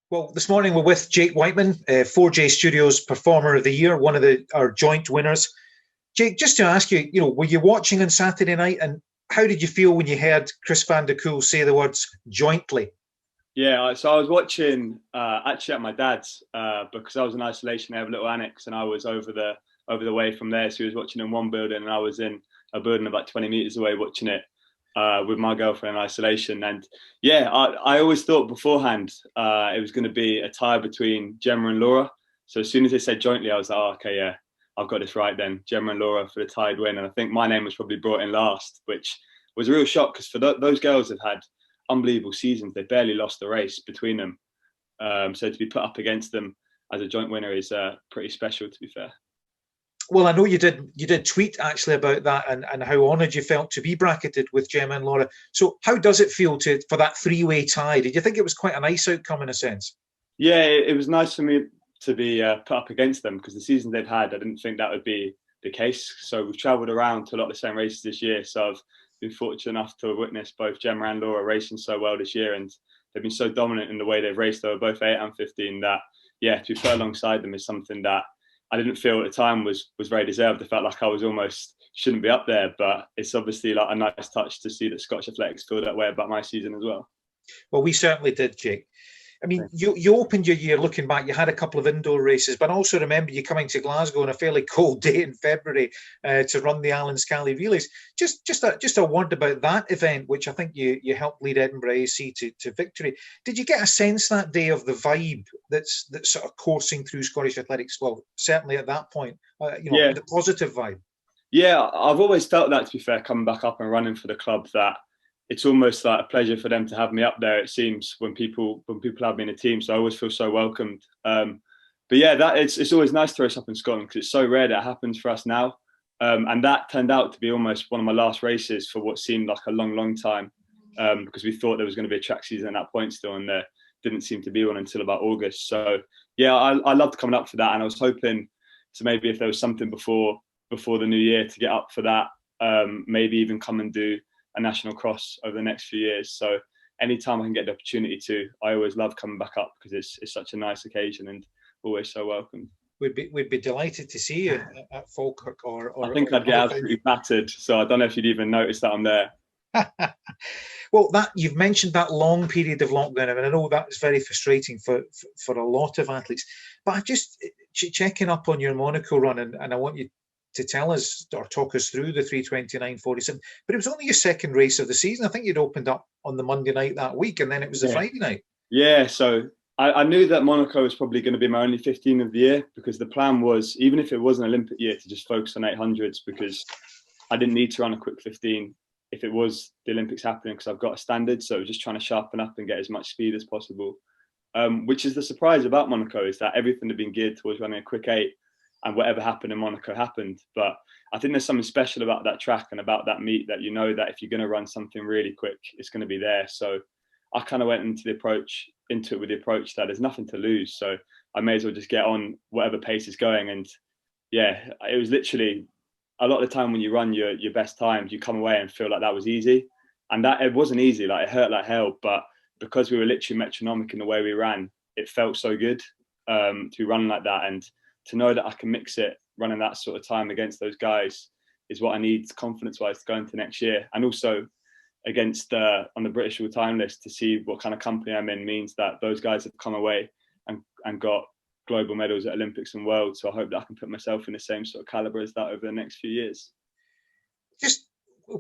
Well, this morning we're with Jake Wightman, 4J Studios Performer of the Year, one of our joint winners. Jake, just to ask you, were you watching on Saturday night, and how did you feel when you heard Chris van der Kuel say the words jointly? Yeah, so I was watching actually at my dad's because I was in isolation. They have a little annex, and I was over the way from there. So he was watching in one building, and I was in a building about 20 meters away watching it with my girlfriend in isolation. And yeah, I always thought beforehand it was going to be a tie between Gemma and Laura. So as soon as they said jointly, I was like, oh, okay, yeah, I've got this right then. Gemma and Laura for the tied win, and I think my name was probably brought in last, which was a real shock because for those girls have had unbelievable seasons. They barely lost the race between them. So to be put up against them as a joint winner is pretty special, to be fair. Well, I know you did tweet actually about that, and how honoured you felt to be bracketed with Gemma and Laura. So how does it feel for that three-way tie? Did you think it was quite a nice outcome in a sense? Yeah, it was nice for me to be put up against them because the seasons they've had, I didn't think that would be the case. So we've travelled around to a lot of the same races this year. So I've been fortunate enough to witness both Gemma and Laura racing so well this year, and they've been so dominant in the way they've raced. They were both 8 and 15. That yeah, to be put alongside them is something that I didn't feel at the time was very deserved. I felt like I was almost shouldn't be up there, but it's obviously like a nice touch to see that Scottish Athletics feel that way about my season as well. Well, we certainly did, Jake. I mean, you opened your year looking back. You had a couple of indoor races, but also remember you coming to Glasgow on a fairly cold day in February to run the Alan Scally Relays. Just a word about that event, which I think you helped lead Edinburgh AC to victory. Did you get a sense that day of the vibe that's sort of coursing through Scottish athletics? Well, certainly at that point, Yeah, the positive vibe. yeah, I've always felt that, to be fair, coming back up and running for the club, that it's almost like a pleasure for them to have me up there. It seems when people have me in a team, so I always feel so welcomed. But yeah, that it's always nice to race up in Scotland because it's so rare that it happens for us now. And that turned out to be almost one of my last races for what seemed like a long time, because we thought there was going to be a track season at that point still, and there didn't seem to be one until about August. So yeah, I loved coming up for that, and I was hoping to maybe if there was something before the new year to get up for that, maybe even come and do a national cross over the next few years. So anytime I can get the opportunity to, I always love coming back up because it's such a nice occasion and always so welcome. We'd be delighted to see you at Falkirk I or think I'd get other venues. absolutely battered, so I don't know if you'd even notice that I'm there. Well, that you've mentioned that long period of lockdown, and I know that's very frustrating for a lot of athletes. But I just checking up on your Monaco run, and I want you to tell us or talk us through the 3:29:47. But it was only your second race of the season. I think you'd opened up on the Monday night that week, and then it was the Yeah. Friday night. Yeah, so I knew that Monaco was probably going to be my only 15 of the year because the plan was, even if it was an Olympic year, to just focus on 800s because I didn't need to run a quick 15 if it was the Olympics happening because I've got a standard. So just trying to sharpen up and get as much speed as possible. Which is the surprise about Monaco is that everything had been geared towards running a quick 8, and whatever happened in Monaco happened. But I think there's something special about that track and about that meet that you know that if you're going to run something really quick, it's going to be there. So I kind of went into it with the approach that there's nothing to lose. So I may as well just get on whatever pace is going. And yeah, it was literally a lot of the time when you run your best times, you come away and feel like that was easy. And that it wasn't easy, like it hurt like hell. But because we were literally metronomic in the way we ran, it felt so good to be running like that. And to know that I can mix it running that sort of time against those guys is what I need confidence wise to go into next year. And also against on the British all time list to see what kind of company I'm in means that those guys have come away and got global medals at Olympics and Worlds. So I hope that I can put myself in the same sort of caliber as that over the next few years. Just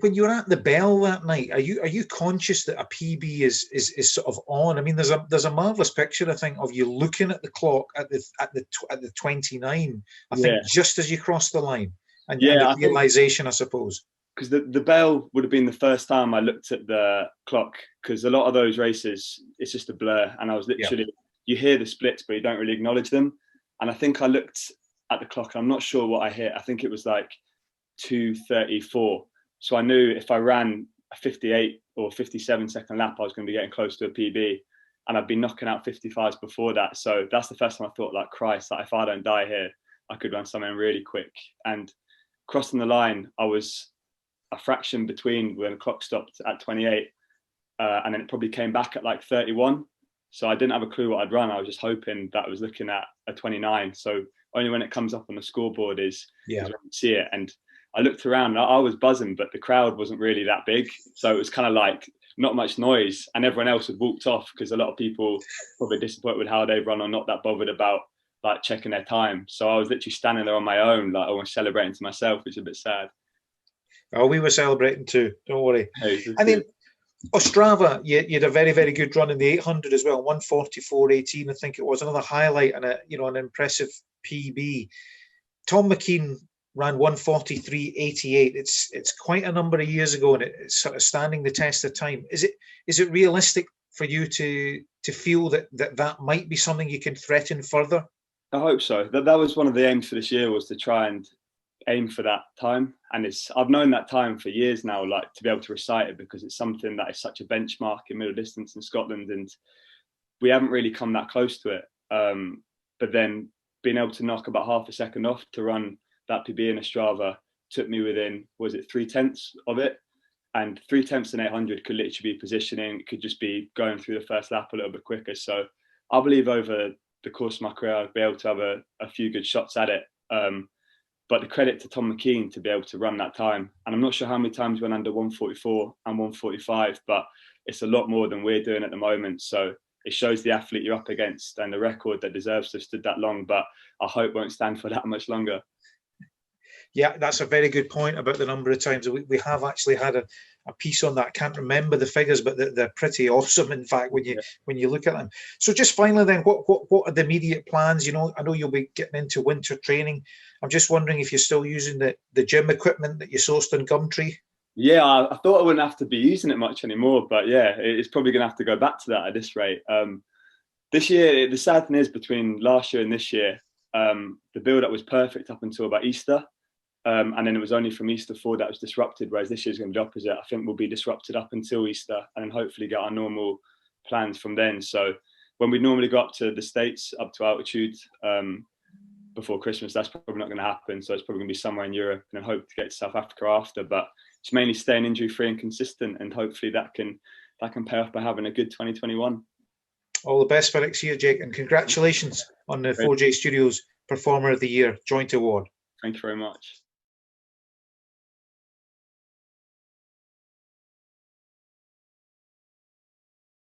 when you're at the bell that night, are you conscious that a PB is sort of on? I mean, there's a marvelous picture I think of you looking at the clock at the 29. I think Yeah, just as you cross the line, and yeah. the I think realization, I suppose. because the bell would have been the first time I looked at the clock because a lot of those races it's just a blur, and I was Yeah. literally you hear the splits but you don't really acknowledge them. And I think I looked at the clock and I'm not sure what I hit. I think it was like 2:34. So I knew if I ran a 58 or 57-second lap, I was going to be getting close to a PB. And I've been knocking out 55s before that. So that's the first time I thought, like, Christ, like, if I don't die here, I could run something really quick. And crossing the line, I was a fraction between when the clock stopped at 28. And then it probably came back at like 31. So I didn't have a clue what I'd run. I was just hoping that I was looking at a 29. So only when it comes up on the scoreboard is when you see it. And I looked around, I was buzzing, but the crowd wasn't really that big. So it was kind of like not much noise, and everyone else had walked off because a lot of people probably disappointed with how they've run or not that bothered about like checking their time. So I was literally standing there on my own, like almost celebrating to myself, which is a bit sad. Oh, we were celebrating too. Don't worry. Hey, And then Ostrava, you had a very, very good run in the 800 as well, 1:44.18, I think it was. Another highlight and an impressive PB. Tom McKean ran 1:43.88. It's quite a number of years ago, and it's sort of standing the test of time. Is it realistic for you to feel that might be something you can threaten further? I hope so. That was one of the aims for this year, was to try and aim for that time. And I've known that time for years now, like to be able to recite it, because it's something that is such a benchmark in middle distance in Scotland, and we haven't really come that close to it. But then being able to knock about half a second off to run that PB in Ostrava took me within, was it 3/10 of it? And 3/10 in 800 could literally be positioning. It could just be going through the first lap a little bit quicker. So I believe over the course of my career, I'll be able to have a few good shots at it. But the credit to Tom McKean to be able to run that time. And I'm not sure how many times we went under 1:44 and 1:45, but it's a lot more than we're doing at the moment. So it shows the athlete you're up against and the record that deserves to have stood that long, but I hope won't stand for that much longer. Yeah, that's a very good point about the number of times. We have actually had a piece on that. I can't remember the figures, but they're pretty awesome, in fact, when you look at them. So just finally then, what are the immediate plans? I know you'll be getting into winter training. I'm just wondering if you're still using the gym equipment that you sourced in Gumtree. Yeah, I thought I wouldn't have to be using it much anymore, but yeah, it's probably going to have to go back to that at this rate. This year, the sad thing is, between last year and this year, the build-up was perfect up until about Easter. And then it was only from Easter forward that was disrupted, whereas this year's going to be the opposite. I think we'll be disrupted up until Easter and then hopefully get our normal plans from then. So when we normally go up to the States, up to altitude before Christmas, that's probably not going to happen. So it's probably going to be somewhere in Europe, and then hope to get to South Africa after. But it's mainly staying injury-free and consistent, and hopefully that can pay off by having a good 2021. All the best for next year, Jake, and congratulations on the 4J Studios Performer of the Year joint award. Thank you very much.